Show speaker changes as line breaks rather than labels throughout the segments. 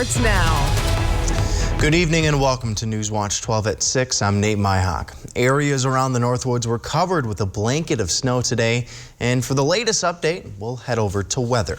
It's now.
Good evening and welcome to Newswatch 12 at 6. I'm Nate Myhock. Areas around the Northwoods were covered with a blanket of snow today. And for the latest update, we'll head over to weather.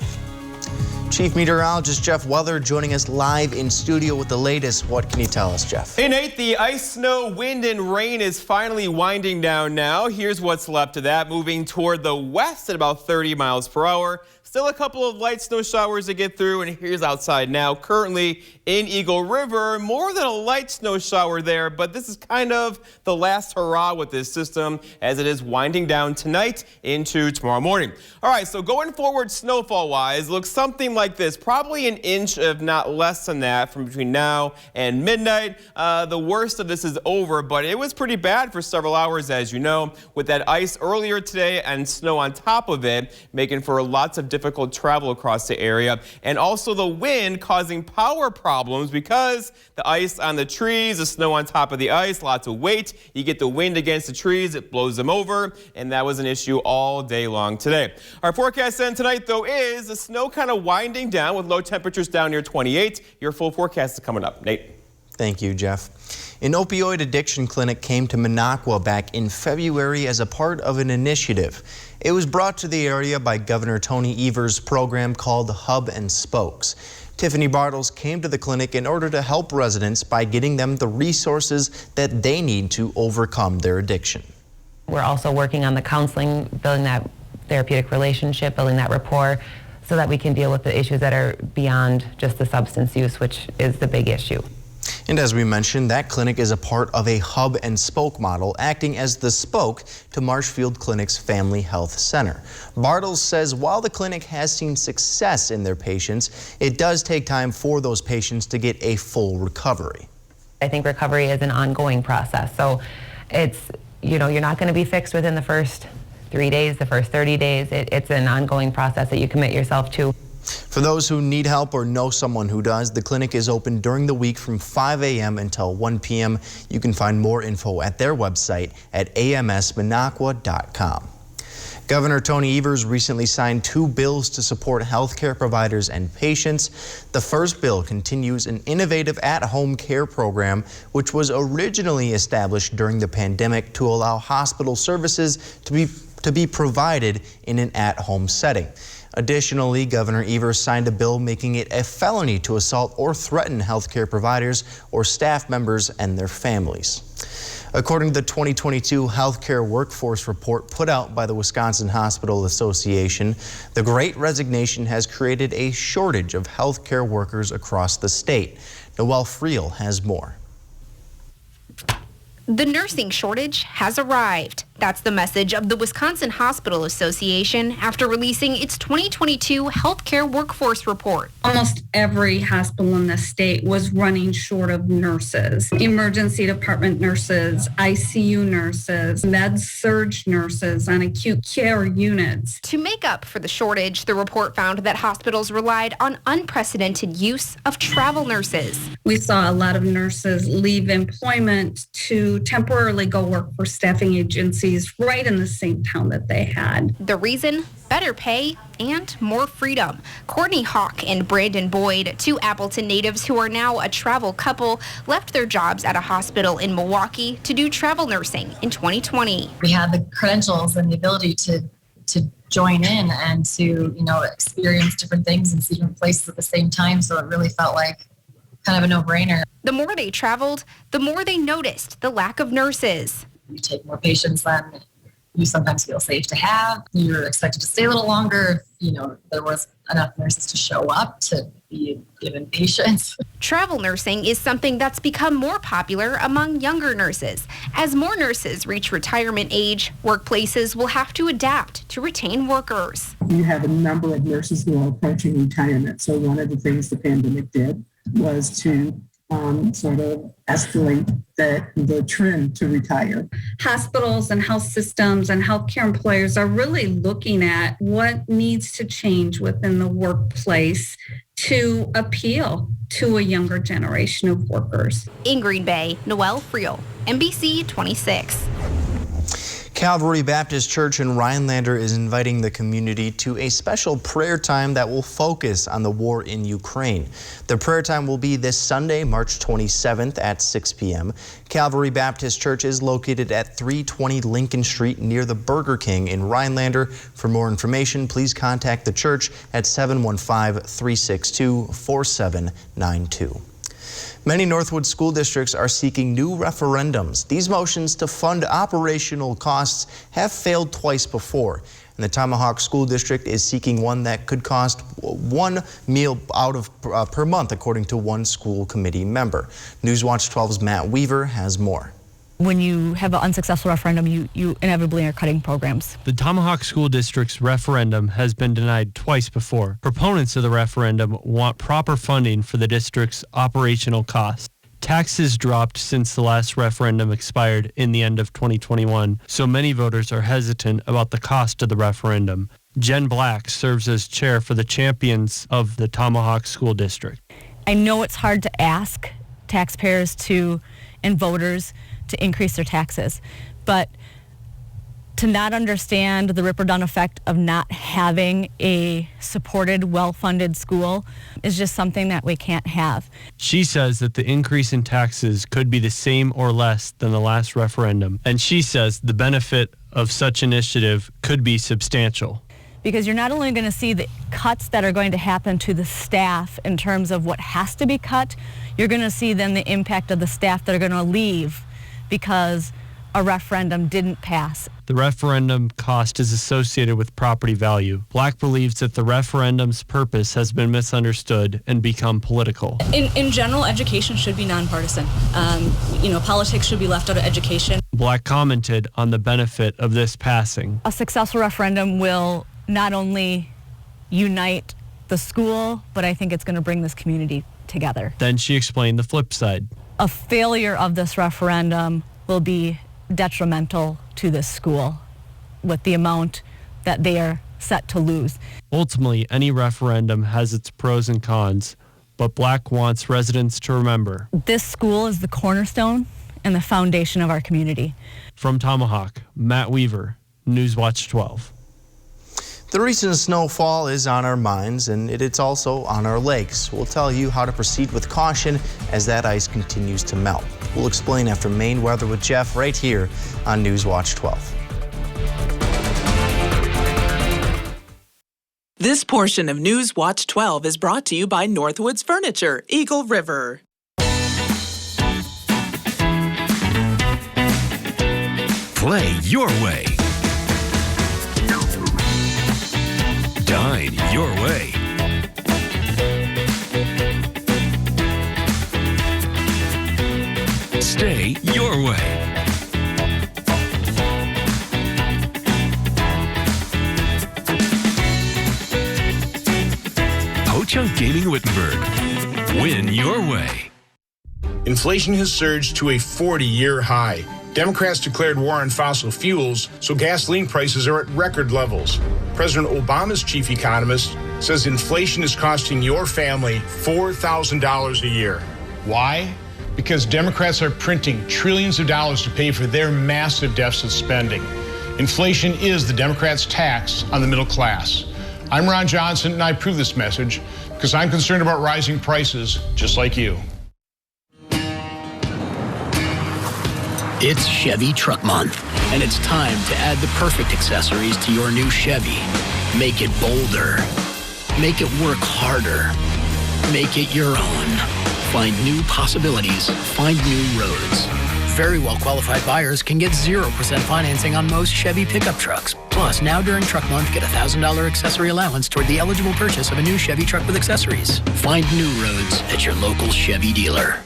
Chief Meteorologist Jeff Weather joining us live in studio with the latest. What can you tell us, Jeff?
Hey, Nate, the ice, snow, wind, and rain is finally winding down now. Here's what's left of that, moving toward the west at about 30 miles per hour. Still a couple of light snow showers to get through, and here's outside now. Currently in Eagle River, more than a light snow shower there, but this is kind of the last hurrah with this system as it is winding down tonight into tomorrow morning. All right, so going forward snowfall-wise, looks something like this. Probably an inch, if not less than that, from between now and midnight. The worst of this is over, but it was pretty bad for several hours, as you know, with that ice earlier today and snow on top of it, making for lots of difficult travel across the area, and also the wind causing power problems because the ice on the trees, the snow on top of the ice, lots of weight. You get the wind against the trees, it blows them over, and that was an issue all day long today. Our forecast then tonight, though, is the snow kind of winding down with low temperatures down near 28. Your full forecast is coming up. Nate.
Thank you, Jeff. An opioid addiction clinic came to Minocqua back in February as a part of an initiative. It was brought to the area by Governor Tony Evers' program called Hub and Spokes. Tiffany Bartles came to the clinic in order to help residents by getting them the resources that they need to overcome their addiction.
We're also working on the counseling, building that therapeutic relationship, building that rapport, so that we can deal with the issues that are beyond just the substance use, which is the big issue.
And as we mentioned, that clinic is a part of a hub and spoke model, acting as the spoke to Marshfield Clinic's Family Health Center. Bartles says while the clinic has seen success in their patients, it does take time for those patients to get a full recovery.
I think recovery is an ongoing process. So it's, you're not going to be fixed within the first 3 days, the first 30 days. It's an ongoing process that you commit yourself to.
For those who need help or know someone who does, the clinic is open during the week from 5 a.m. until 1 p.m. You can find more info at their website at amsminocqua.com. Governor Tony Evers recently signed 2 bills to support healthcare providers and patients. The first bill continues an innovative at-home care program, which was originally established during the pandemic to allow hospital services to be provided in an at-home setting. Additionally, Governor Evers signed a bill making it a felony to assault or threaten healthcare providers or staff members and their families. According to the 2022 Healthcare Workforce Report put out by the Wisconsin Hospital Association, the Great Resignation has created a shortage of healthcare workers across the state. Noelle Friel has more.
The nursing shortage has arrived. That's the message of the Wisconsin Hospital Association after releasing its 2022 Healthcare Workforce Report.
Almost every hospital in the state was running short of nurses, emergency department nurses, ICU nurses, med-surg nurses on acute care units.
To make up for the shortage, the report found that hospitals relied on unprecedented use of travel nurses.
We saw a lot of nurses leave employment to temporarily go work for staffing agencies right in the same town that they had.
The reason? Better pay and more freedom. Courtney Hawk and Brandon Boyd, 2 Appleton natives who are now a travel couple, left their jobs at a hospital in Milwaukee to do travel nursing in 2020.
We had the credentials and the ability to join in and to, experience different things and see different places at the same time. So it really felt like kind of a no-brainer.
The more they traveled, the more they noticed the lack of nurses.
You take more patients than you sometimes feel safe to have. You're expected to stay a little longer if, there was enough nurses to show up to be given patients.
Travel nursing is something that's become more popular among younger nurses. As more nurses reach retirement age, workplaces will have to adapt to retain workers.
You have a number of nurses who are approaching retirement. So one of the things the pandemic did was to sort of escalate the trend to retire.
Hospitals and health systems and healthcare employers are really looking at what needs to change within the workplace to appeal to a younger generation of workers.
In Green Bay, Noelle Friel, NBC 26.
Calvary Baptist Church in Rhinelander is inviting the community to a special prayer time that will focus on the war in Ukraine. The prayer time will be this Sunday, March 27th at 6 p.m. Calvary Baptist Church is located at 320 Lincoln Street near the Burger King in Rhinelander. For more information, please contact the church at 715-362-4792. Many Northwood school districts are seeking new referendums. These motions to fund operational costs have failed twice before. And the Tomahawk School District is seeking one that could cost one meal per month, according to one school committee member. Newswatch 12's Matt Weaver has more.
When you have an unsuccessful referendum, you inevitably are cutting programs.
The Tomahawk School District's referendum has been denied twice before. Proponents of the referendum want proper funding for the district's operational costs. Taxes dropped since the last referendum expired in the end of 2021, so many voters are hesitant about the cost of the referendum. Jen Black serves as chair for the champions of the Tomahawk School District.
I know it's hard to ask taxpayers and voters to increase their taxes, but to not understand the ripple-down effect of not having a supported, well-funded school is just something that we can't have.
She says that the increase in taxes could be the same or less than the last referendum, and she says the benefit of such initiative could be substantial.
Because you're not only going to see the cuts that are going to happen to the staff in terms of what has to be cut, you're going to see then the impact of the staff that are going to leave because a referendum didn't pass.
The referendum cost is associated with property value. Black believes that the referendum's purpose has been misunderstood and become political.
In general, education should be nonpartisan. Politics should be left out of education.
Black commented on the benefit of this passing.
A successful referendum will not only unite the school, but I think it's going to bring this community together.
Then she explained the flip side.
A failure of this referendum will be detrimental to this school with the amount that they are set to lose.
Ultimately, any referendum has its pros and cons, but Black wants residents to remember.
This school is the cornerstone and the foundation of our community.
From Tomahawk, Matt Weaver, Newswatch 12.
The recent snowfall is on our minds, and it's also on our lakes. We'll tell you how to proceed with caution as that ice continues to melt. We'll explain after Maine weather with Jeff right here on Newswatch 12.
This portion of Newswatch 12 is brought to you by Northwoods Furniture, Eagle River.
Play your way. Dine your way. Stay your way. Ho-Chunk Gaming Wittenberg. Win your way.
Inflation has surged to a 40-year high. Democrats declared war on fossil fuels, so gasoline prices are at record levels. President Obama's chief economist says inflation is costing your family $4,000 a year. Why? Because Democrats are printing trillions of dollars to pay for their massive deficit spending. Inflation is the Democrats' tax on the middle class. I'm Ron Johnson, and I approve this message because I'm concerned about rising prices just like you.
It's Chevy Truck Month, and it's time to add the perfect accessories to your new Chevy. Make it bolder. Make it work harder. Make it your own. Find new possibilities. Find new roads. Very well-qualified buyers can get 0% financing on most Chevy pickup trucks. Plus, now during Truck Month, get a $1,000 accessory allowance toward the eligible purchase of a new Chevy truck with accessories. Find new roads at your local Chevy dealer.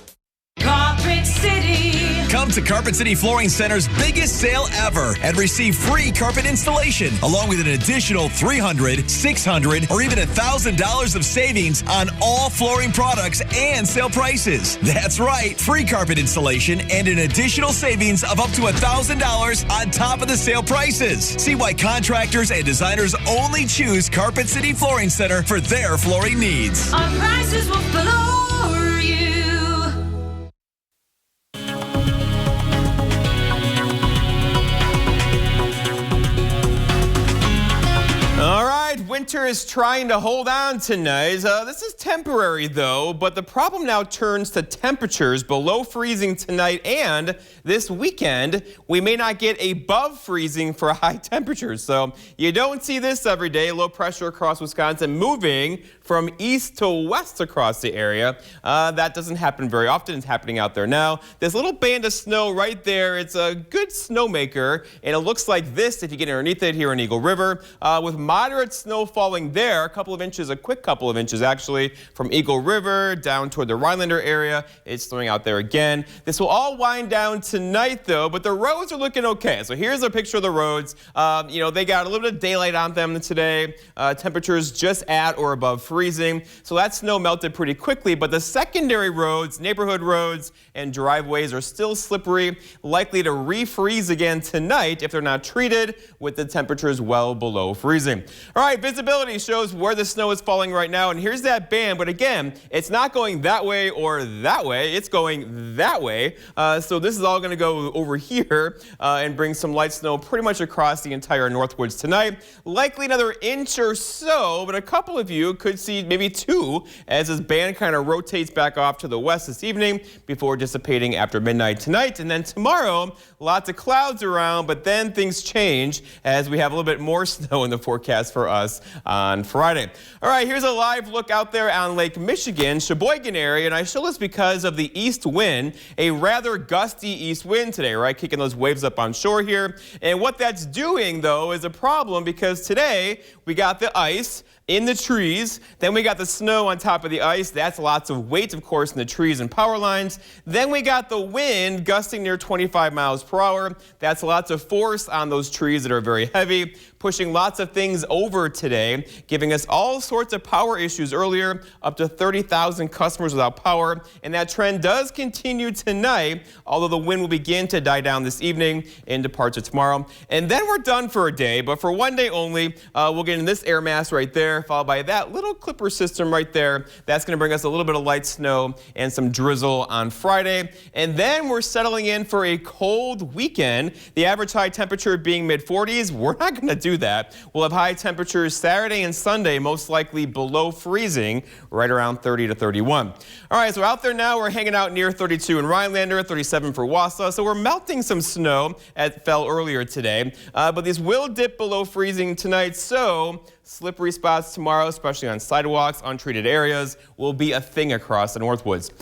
Carpet City.
Come to Carpet City Flooring Center's biggest sale ever and receive free carpet installation along with an additional $300, $600, or even $1,000 of savings on all flooring products and sale prices. That's right, free carpet installation and an additional savings of up to $1,000 on top of the sale prices. See why contractors and designers only choose Carpet City Flooring Center for their flooring needs.
Our prices will floor you.
weather is trying to hold on tonight. This is temporary, though, but the problem now turns to temperatures below freezing tonight, and this weekend, we may not get above freezing for high temperatures. So you don't see this every day. Low pressure across Wisconsin moving from east to west across the area. That doesn't happen very often. It's happening out there now. This little band of snow right there, it's a good snowmaker, and it looks like this if you get underneath it here in Eagle River, with moderate snow falling there, a couple of inches, a quick couple of inches actually, from Eagle River down toward the Rhinelander area. It's snowing out there again. This will all wind down tonight though, but the roads are looking okay. So here's a picture of the roads. They got a little bit of daylight on them today. Temperatures just at or above freezing. So that snow melted pretty quickly, but the secondary roads, neighborhood roads, and driveways are still slippery, likely to refreeze again tonight if they're not treated, with the temperatures well below freezing. All right, visibility shows where the snow is falling right now, and here's that band, but again, it's not going that way or that way, it's going that way. So this is all going to go over here and bring some light snow pretty much across the entire Northwoods tonight. Likely another inch or so, but a couple of you could see maybe 2 as this band kind of rotates back off to the west this evening before dissipating after midnight tonight. And then tomorrow, lots of clouds around, but then things change as we have a little bit more snow in the forecast for us on Friday. All right, here's a live look out there on Lake Michigan, Sheboygan area, and I show this because of the east wind, a rather gusty east wind today, right? Kicking those waves up on shore here. And what that's doing, though, is a problem because today we got the ice in the trees, then we got the snow on top of the ice. That's lots of weight, of course, in the trees and power lines. Then we got the wind gusting near 25 miles per hour. That's lots of force on those trees that are very heavy, pushing lots of things over today, giving us all sorts of power issues earlier, up to 30,000 customers without power. And that trend does continue tonight, although the wind will begin to die down this evening into parts of tomorrow. And then we're done for a day, but for one day only, we'll get in this air mass right there, followed by that little clipper system right there. That's going to bring us a little bit of light snow and some drizzle on Friday. And then we're settling in for a cold weekend. The average high temperature being mid-40s. We're not going to do that. We'll have high temperatures Saturday and Sunday, most likely below freezing, right around 30 to 31. All right, so out there now, we're hanging out near 32 in Rhinelander, 37 for Wausau. So we're melting some snow that fell earlier today, but these will dip below freezing tonight. So slippery spots tomorrow, especially on sidewalks, untreated areas, will be a thing across the Northwoods.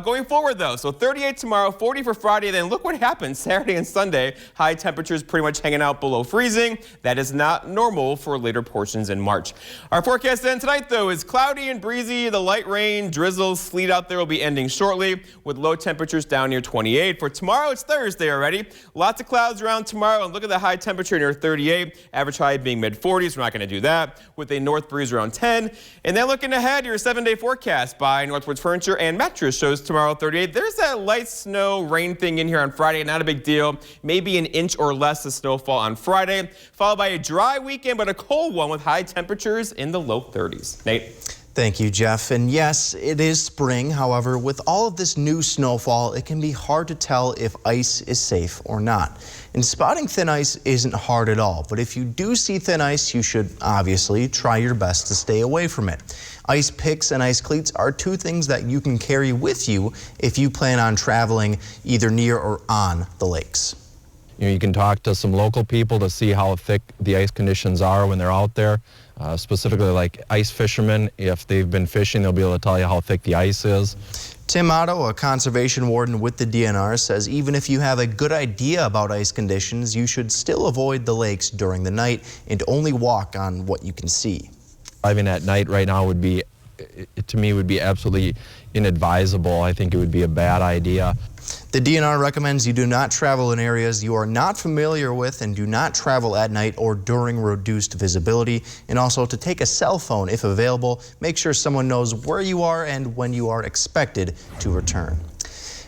Going forward, though, so 38 tomorrow, 40 for Friday. Then look what happens Saturday and Sunday. High temperatures pretty much hanging out below freezing. That is not normal for later portions in March. Our forecast then tonight, though, is cloudy and breezy. The light rain, drizzle, sleet out there will be ending shortly, with low temperatures down near 28. For tomorrow, it's Thursday already. Lots of clouds around tomorrow, and look at the high temperature near 38. Average high being mid-40s. We're not going to do that, with a north breeze around 10. And then looking ahead, your 7-day forecast by Northwoods Furniture and Mattress shows tomorrow 38. There's that light snow rain thing in here on Friday, not a big deal. Maybe an inch or less of snowfall on Friday, followed by a dry weekend, but a cold one with high temperatures in the low 30s. Nate?
Thank you, Jeff. And yes, it is spring. However, with all of this new snowfall, it can be hard to tell if ice is safe or not. And spotting thin ice isn't hard at all, but if you do see thin ice, you should obviously try your best to stay away from it. Ice picks and ice cleats are 2 things that you can carry with you if you plan on traveling either near or on the lakes.
You can talk to some local people to see how thick the ice conditions are when they're out there. Specifically like ice fishermen, if they've been fishing, they'll be able to tell you how thick the ice is.
Tim Otto, a conservation warden with the DNR, says even if you have a good idea about ice conditions, you should still avoid the lakes during the night and only walk on what you can see.
Driving at night right now would be, to me, would be absolutely inadvisable. I think it would be a bad idea.
The DNR recommends you do not travel in areas you are not familiar with and do not travel at night or during reduced visibility. And also to take a cell phone if available. Make sure someone knows where you are and when you are expected to return.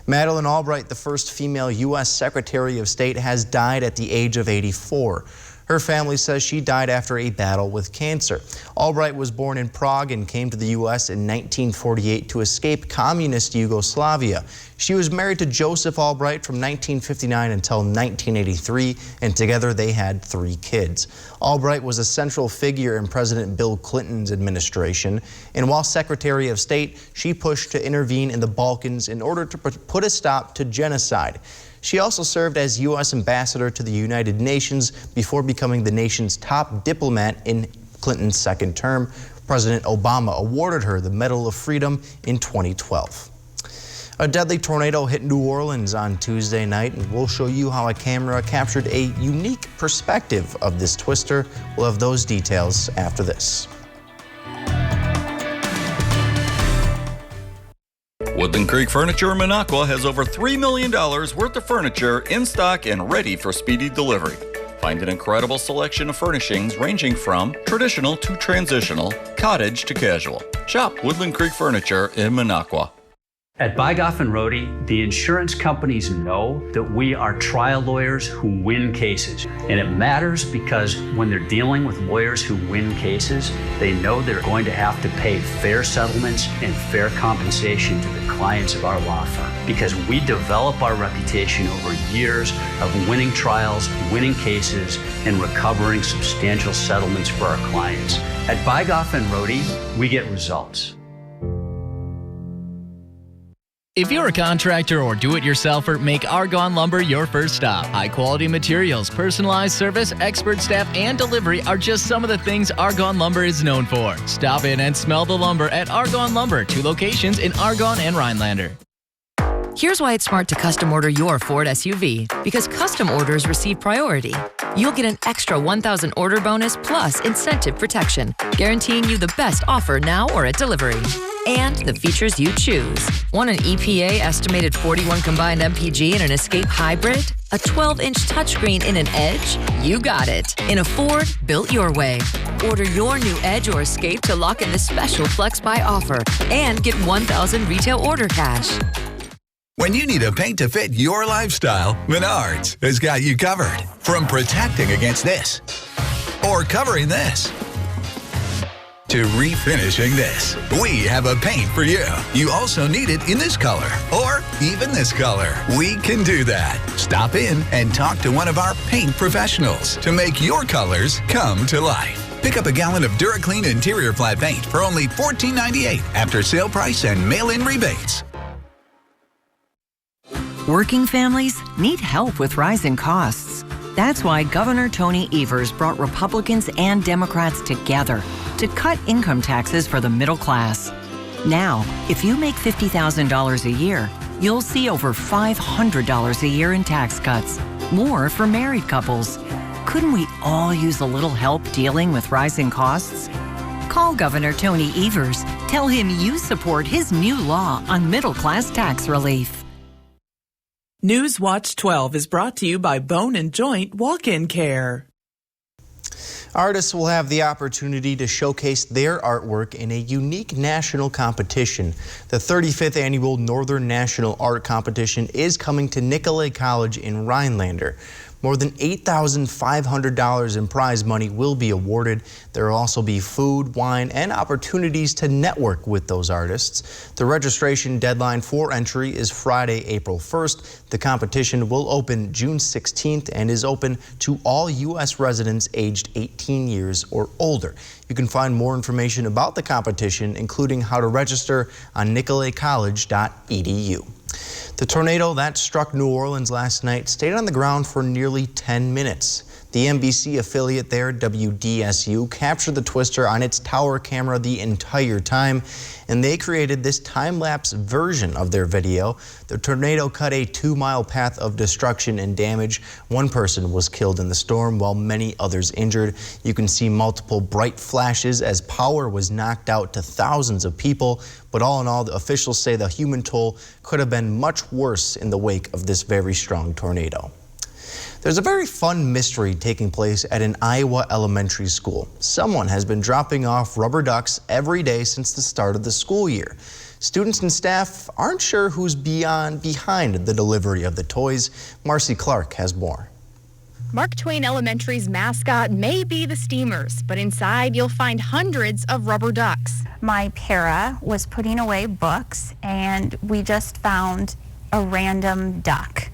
Madeleine Albright, the first female U.S. Secretary of State, has died at the age of 84. Her family says she died after a battle with cancer. Albright was born in Prague and came to the U.S. in 1948 to escape communist Yugoslavia. She was married to Joseph Albright from 1959 until 1983, and together they had 3 kids. Albright was a central figure in President Bill Clinton's administration, and while Secretary of State, she pushed to intervene in the Balkans in order to put a stop to genocide. She also served as U.S. ambassador to the United Nations before becoming the nation's top diplomat in Clinton's second term. President Obama awarded her the Medal of Freedom in 2012. A deadly tornado hit New Orleans on Tuesday night, and we'll show you how a camera captured a unique perspective of this twister. We'll have those details after this.
Woodland Creek Furniture in Minocqua has over $3 million worth of furniture in stock and ready for speedy delivery. Find an incredible selection of furnishings ranging from traditional to transitional, cottage to casual. Shop Woodland Creek Furniture in Minocqua.
At Bygoff and Rohde, the insurance companies know that we are trial lawyers who win cases. And it matters because when they're dealing with lawyers who win cases, they know they're going to have to pay fair settlements and fair compensation to the clients of our law firm. Because we develop our reputation over years of winning trials, winning cases, and recovering substantial settlements for our clients. At Bygoff and Rohde, we get results.
If you're a contractor or do-it-yourselfer, make Argonne Lumber your first stop. High-quality materials, personalized service, expert staff, and delivery are just some of the things Argonne Lumber is known for. Stop in and smell the lumber at Argonne Lumber, 2 locations in Argonne and Rhinelander.
Here's why it's smart to custom order your Ford SUV. Because custom orders receive priority. You'll get an extra 1,000 order bonus plus incentive protection, guaranteeing you the best offer now or at delivery. And the features you choose. Want an EPA estimated 41 combined MPG in an Escape Hybrid? A 12-inch touchscreen in an Edge? You got it. In a Ford, built your way. Order your new Edge or Escape to lock in the special Flex Buy offer and get 1,000 retail order cash.
When you need a paint to fit your lifestyle, Menards has got you covered. From protecting against this, or covering this, to refinishing this, we have a paint for you. You also need it in this color, or even this color. We can do that. Stop in and talk to one of our paint professionals to make your colors come to life. Pick up a gallon of DuraClean interior flat paint for only $14.98 after sale price and mail-in rebates.
Working families need help with rising costs. That's why Governor Tony Evers brought Republicans and Democrats together to cut income taxes for the middle class. Now, if you make $50,000 a year, you'll see over $500 a year in tax cuts, more for married couples. Couldn't we all use a little help dealing with rising costs? Call Governor Tony Evers. Tell him you support his new law on middle-class tax relief.
News Watch 12 is brought to you by Bone and Joint Walk-In Care.
Artists will have the opportunity to showcase their artwork in a unique national competition. The 35th annual Northern National Art Competition is coming to Nicolet College in Rhinelander. More than $8,500 in prize money will be awarded. There will also be food, wine, and opportunities to network with those artists. The registration deadline for entry is Friday, April 1st. The competition will open June 16th and is open to all U.S. residents aged 18 years or older. You can find more information about the competition, including how to register, on nicoletcollege.edu. The tornado that struck New Orleans last night stayed on the ground for nearly 10 minutes. The NBC affiliate there, WDSU, captured the twister on its tower camera the entire time, and they created this time-lapse version of their video. The tornado cut a 2-mile path of destruction and damage. One person was killed in the storm, while many others injured. You can see multiple bright flashes as power was knocked out to thousands of people. But all in all, the officials say the human toll could have been much worse in the wake of this very strong tornado. There's a very fun mystery taking place at an Iowa elementary school. Someone has been dropping off rubber ducks every day since the start of the school year. Students and staff aren't sure who's behind the delivery of the toys. Marcy Clark has more.
Mark Twain Elementary's mascot may be the Steamers, but inside you'll find hundreds of rubber ducks.
My para was putting away books, and we just found a random duck.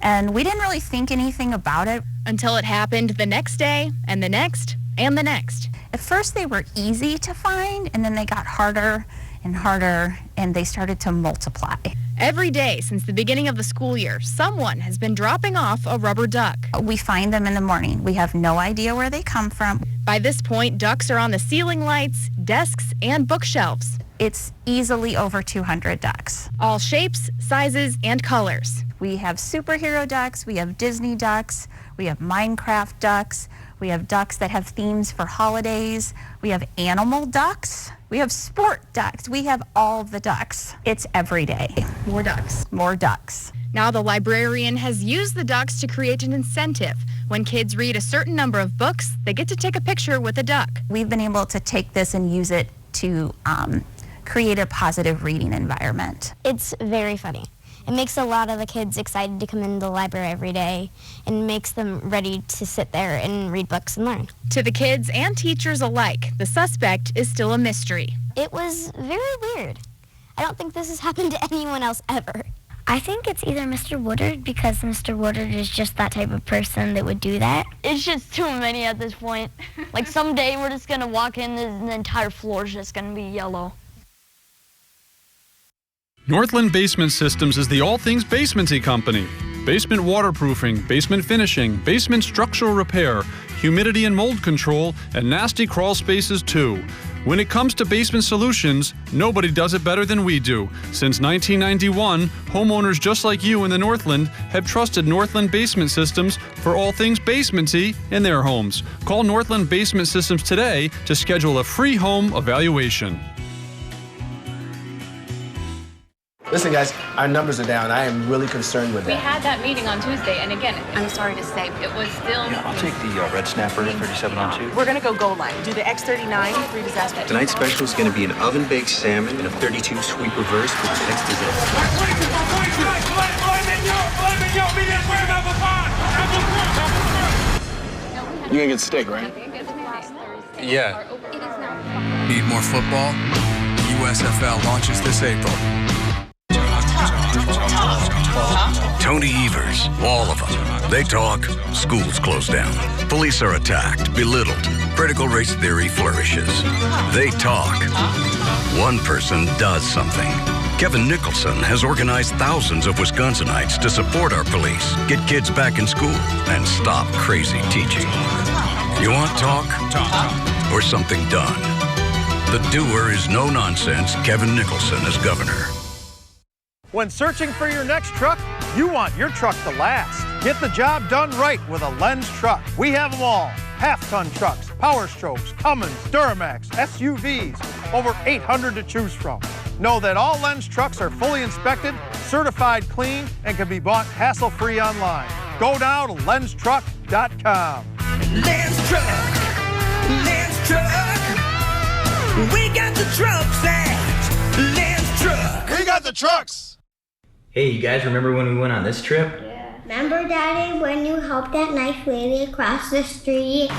And we didn't really think anything about it.
Until it happened the next day, and the next, and the next.
At first they were easy to find, and then they got harder and harder, and they started to multiply.
Every day since the beginning of the school year, someone has been dropping off a rubber duck.
We find them in the morning. We have no idea where they come from.
By this point, ducks are on the ceiling lights, desks, and bookshelves.
It's easily over 200 ducks.
All shapes, sizes, and colors.
We have superhero ducks, we have Disney ducks, we have Minecraft ducks, we have ducks that have themes for holidays, we have animal ducks, we have sport ducks, we have all the ducks. It's every day.
More ducks.
More ducks.
Now the librarian has used the ducks to create an incentive. When kids read a certain number of books, they get to take a picture with a duck.
We've been able to take this and use it to create a positive reading environment.
It's very funny. It makes a lot of the kids excited to come into the library every day and makes them ready to sit there and read books and learn.
To the kids and teachers alike, the suspect is still a mystery.
It was very weird. I don't think this has happened to anyone else ever. I think it's either Mr. Woodard, because Mr. Woodard is just that type of person that would do that.
It's just too many at this point. Like someday we're just gonna walk in and the entire floor is just gonna be yellow.
Northland Basement Systems is the all things basementy company. Basement waterproofing, basement finishing, basement structural repair, humidity and mold control, and nasty crawl spaces too. When it comes to basement solutions, nobody does it better than we do. Since 1991, homeowners just like you in the Northland have trusted Northland Basement Systems for all things basementy in their homes. Call Northland Basement Systems today to schedule a free home evaluation.
Listen, guys, our numbers are down. I am really concerned with that.
We had that meeting on Tuesday, and again, I'm sorry to say, it was still...
Yeah, I'll take the red snapper, 37 on 2.
We're gonna go line. Do the X39, 3 disaster.
Tonight's special is gonna be an oven-baked salmon and a 32 sweep reverse with the next dessert.
You gonna get steak, right?
Yeah. Need more football? USFL launches this April.
Tony Evers, all of them. They talk, schools close down. Police are attacked, belittled. Critical race theory flourishes. They talk. One person does something. Kevin Nicholson has organized thousands of Wisconsinites to support our police, get kids back in school, and stop crazy teaching. You want talk? Or something done? The doer is no nonsense Kevin Nicholson as governor.
When searching for your next truck, you want your truck to last. Get the job done right with a Lenz truck. We have them all. Half-ton trucks, Power Strokes, Cummins, Duramax, SUVs, over 800 to choose from. Know that all Lenz trucks are fully inspected, certified clean, and can be bought hassle-free online. Go now to lenztruck.com.
Lenz Truck, Lenz Truck. We got the trucks at Lenz Truck.
We got the trucks.
Hey, you guys remember when we went on this trip?
Yeah. Remember, Daddy, when you helped that nice lady across the street?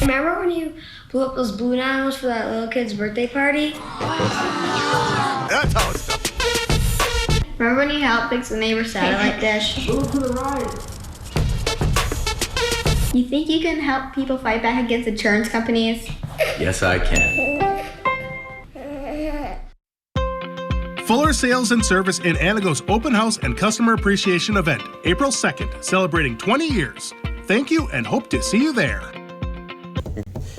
Remember when you blew up those balloon animals for that little kid's birthday party?
That's how it's done.
Remember when you helped fix the neighbor's satellite dish?
Move to the right.
You think you can help people fight back against insurance companies?
Yes, I can.
Fuller Sales and Service in Anago's Open House and Customer Appreciation Event, April 2nd, celebrating 20 years. Thank you and hope to see you there.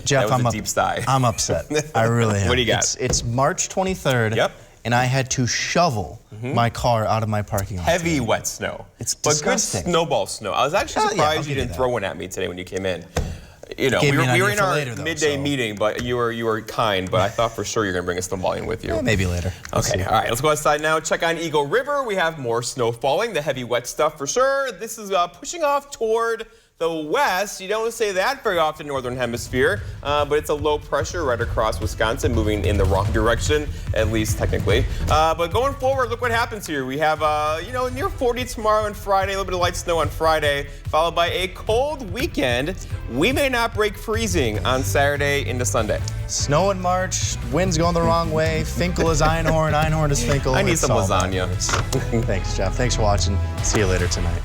Jeff,
that was a deep sigh.
I'm upset. I really am.
What do you got?
It's March 23rd.
Yep.
And I had to shovel my car out of my parking lot.
Heavy wet snow.
It's
but
disgusting.
Good snowball snow. I was actually surprised you didn't throw one at me today when you came in. You know, we were in our midday meeting, but you were kind. But I thought for sure you're gonna bring a snowball in with you.
Yeah, maybe later.
Okay, all right. Let's go outside now. Check on Eagle River. We have more snow falling. The heavy wet stuff for sure. This is pushing off toward The west, you don't say that very often in Northern Hemisphere, but it's a low pressure right across Wisconsin, moving in the wrong direction, at least technically. But going forward, look what happens here. We have, near 40 tomorrow and Friday, a little bit of light snow on Friday, followed by a cold weekend. We may not break freezing on Saturday into Sunday.
Snow in March, winds going the wrong way. Finkel is Einhorn, Einhorn is Finkel.
I need some lasagna.
Thanks, Jeff. Thanks for watching. See you later tonight.